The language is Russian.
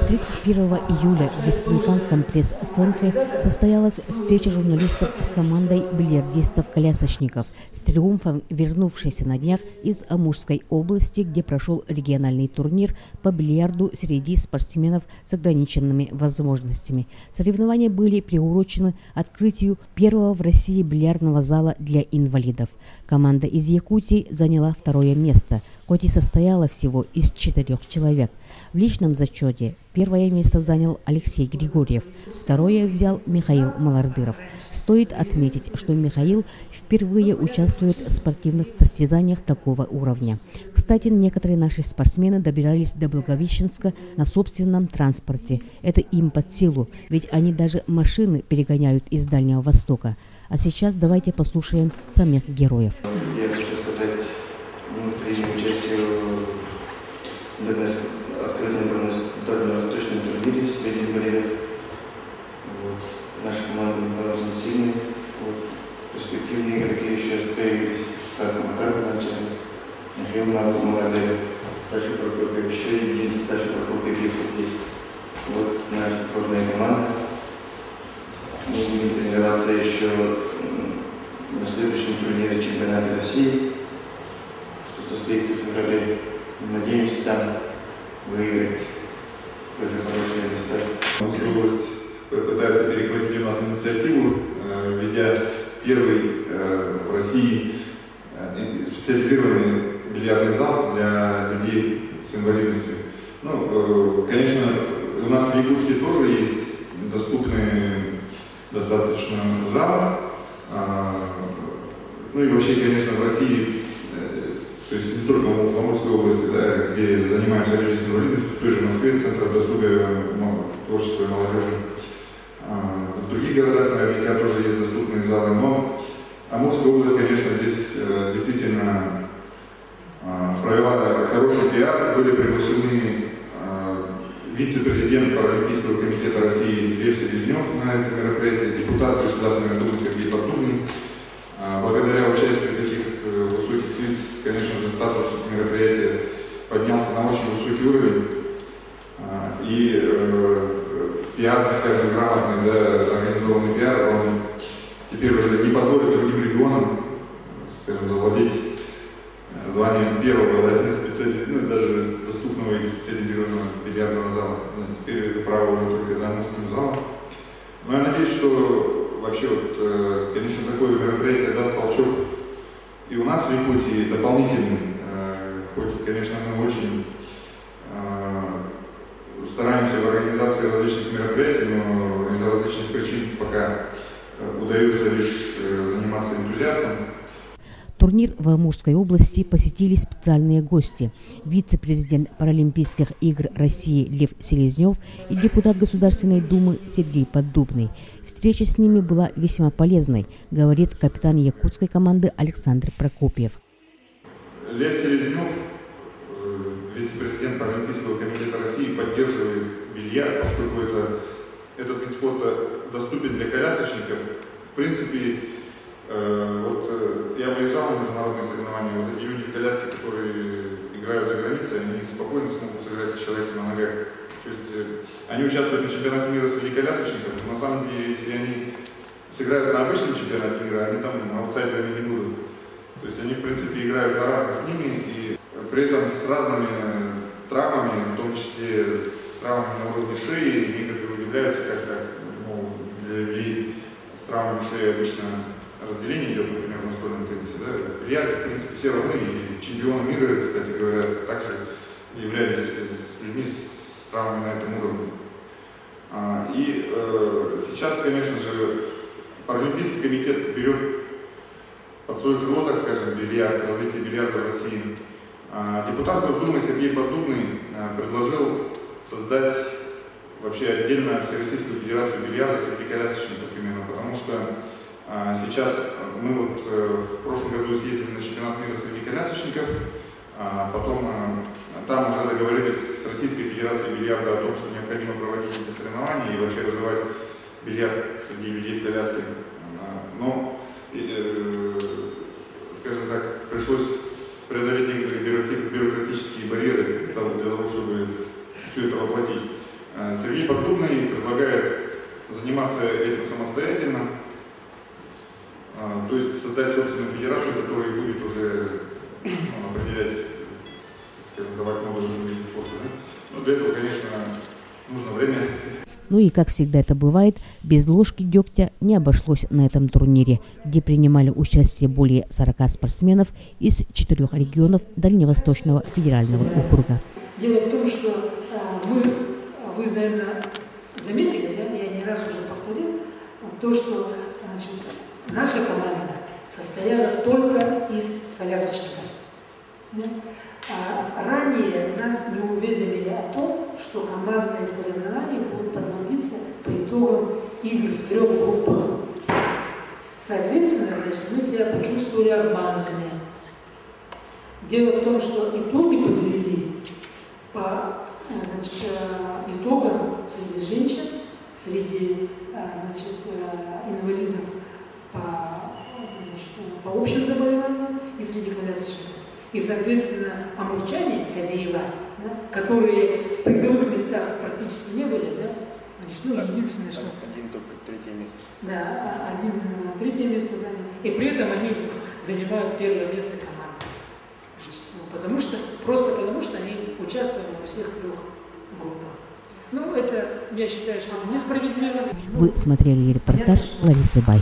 31 июля в республиканском пресс-центре состоялась встреча журналистов с командой бильярдистов-колясочников, с триумфом вернувшейся на днях из Амурской области, где прошел региональный турнир по бильярду среди спортсменов с ограниченными возможностями. Соревнования были приурочены открытию первого в России бильярдного зала для инвалидов. Команда из Якутии заняла второе место, хоть и состояла всего из 4 человек. В личном зачете первое место занял Алексей Григорьев, второе взял Михаил Малардыров. Стоит отметить, что Михаил впервые участвует в спортивных состязаниях такого уровня. Кстати, некоторые наши спортсмены добирались до Благовещенска на собственном транспорте. Это им под силу, ведь они даже машины перегоняют из Дальнего Востока. А сейчас давайте послушаем самих героев. Я хочу сказать, мы приняли участие в открытом дальневосточном турнире среди инвалидов. Наша команда была очень сильной. Перспективные игроки еще появились, как Макаров начали, Михаил Малардыров, Саша Прокопьев, еще один Саша Прокопьев есть. Вот наша сборная команда. Мы будем тренироваться еще на следующем турнире чемпионата России, что состоится в феврале. Надеемся там выиграть тоже хорошие места. Амурская область пытается перехватить у нас инициативу, введя первый в России специализированный бильярдный зал для людей с инвалидностью. Конечно, у нас в Якутске тоже есть доступные достаточно залы. И вообще, конечно, в России, то есть не только в Амурской области, да, где занимаемся людьми с инвалидностью, в той же Москве, Центр досуга, творчества и молодежи. В других городах наверняка тоже есть доступные залы, но Амурская область, конечно, здесь действительно провела хороший пиар. Были приглашены вице-президент Паралимпийского комитета России Лев Селезнев на это мероприятие, депутат Государственной Думы Сергей Поддубный. Благодаря участию таких высоких лиц, конечно же, статус мероприятия поднялся на очень высокий уровень. И пиар, скажем, грамотный, да, организованный пиар, он теперь уже не позволит другим регионам, скажем, завладеть званием первого, да, даже доступного или специализированного бильярдного зала. Теперь это право уже только за Амурским залом. Но я надеюсь, что вообще, конечно, такое мероприятие даст толчок и у нас в Якутии дополнительный. Хоть, конечно, мы очень стараемся в организации различных мероприятий, но из-за различных причин пока удается лишь заниматься энтузиастом. Турнир в Амурской области посетили специальные гости. Вице-президент Паралимпийских игр России Лев Селезнев и депутат Государственной Думы Сергей Поддубный. Встреча с ними была весьма полезной, говорит капитан якутской команды Александр Прокопьев. Лев Селезнев, вице-президент Паралимпийского комитета России, поддерживает бильярд, поскольку этот вид спорта доступен для колясочников. В принципе, я выезжал на международные соревнования, эти люди в коляске, которые играют за границей, они спокойно смогут сыграть с человеком на ногах. То есть они участвуют на чемпионате мира среди колясочников, но на самом деле, если они сыграют на обычном чемпионате мира, они там аутсайдерами не будут. То есть они, в принципе, играют на равных с ними, и при этом с разными травмами, в том числе с травмами на уровне шеи. Некоторые удивляются, как так, для людей с травмами шеи обычно разделение идет, например, в настольном теннисе, да, в бильярде, в принципе, все равны, и чемпионы мира, кстати говоря, также являлись с людьми с травмами на этом уровне. Сейчас, конечно же, Паралимпийский комитет берет под свое крыло, так скажем, развитие бильярда в России. Депутат Госдумы Сергей Поддубный предложил создать вообще отдельно Всероссийскую федерацию бильярда среди колясочников именно, потому что сейчас мы в прошлом году съездили на чемпионат мира среди колясочников, потом там уже договорились с Российской Федерацией бильярда о том, что необходимо проводить эти соревнования и вообще развивать бильярд среди людей в коляске. Но, скажем так, пришлось преодолеть некоторые бюрократические барьеры для того, чтобы все это воплотить. Сергей Поддубный предлагает заниматься этим самостоятельно, то есть создать собственную федерацию, которая будет уже определять, скажем, давать новые виды спорта. Но для этого, конечно, нужно время. Ну и, как всегда это бывает, без ложки дегтя не обошлось на этом турнире, где принимали участие более 40 спортсменов из 4 регионов Дальневосточного федерального округа. Дело в том, что вы, наверное, заметили, да, я не раз уже повторил, то, что наша команда состояла только из колясочников. Ранее нас не уведомили о том, что командные соревнования будут подводиться по итогам игр в 3 группах. Соответственно, мы себя почувствовали обманутыми. Дело в том, что итоги подвели по итогам среди женщин, среди инвалидов по общим заболеваниям и среди колясочников. И, соответственно, амурчане, хозяева, да, которые в призовых местах практически не были, да, единственное, что... Один только 3-е место. Да, один 3-е место занял. И при этом они занимают 1-е место команды. Потому что они участвовали во всех 3 группах. Ну, это, я считаю, что несправедливо. Вы смотрели репортаж Ларисы Бай.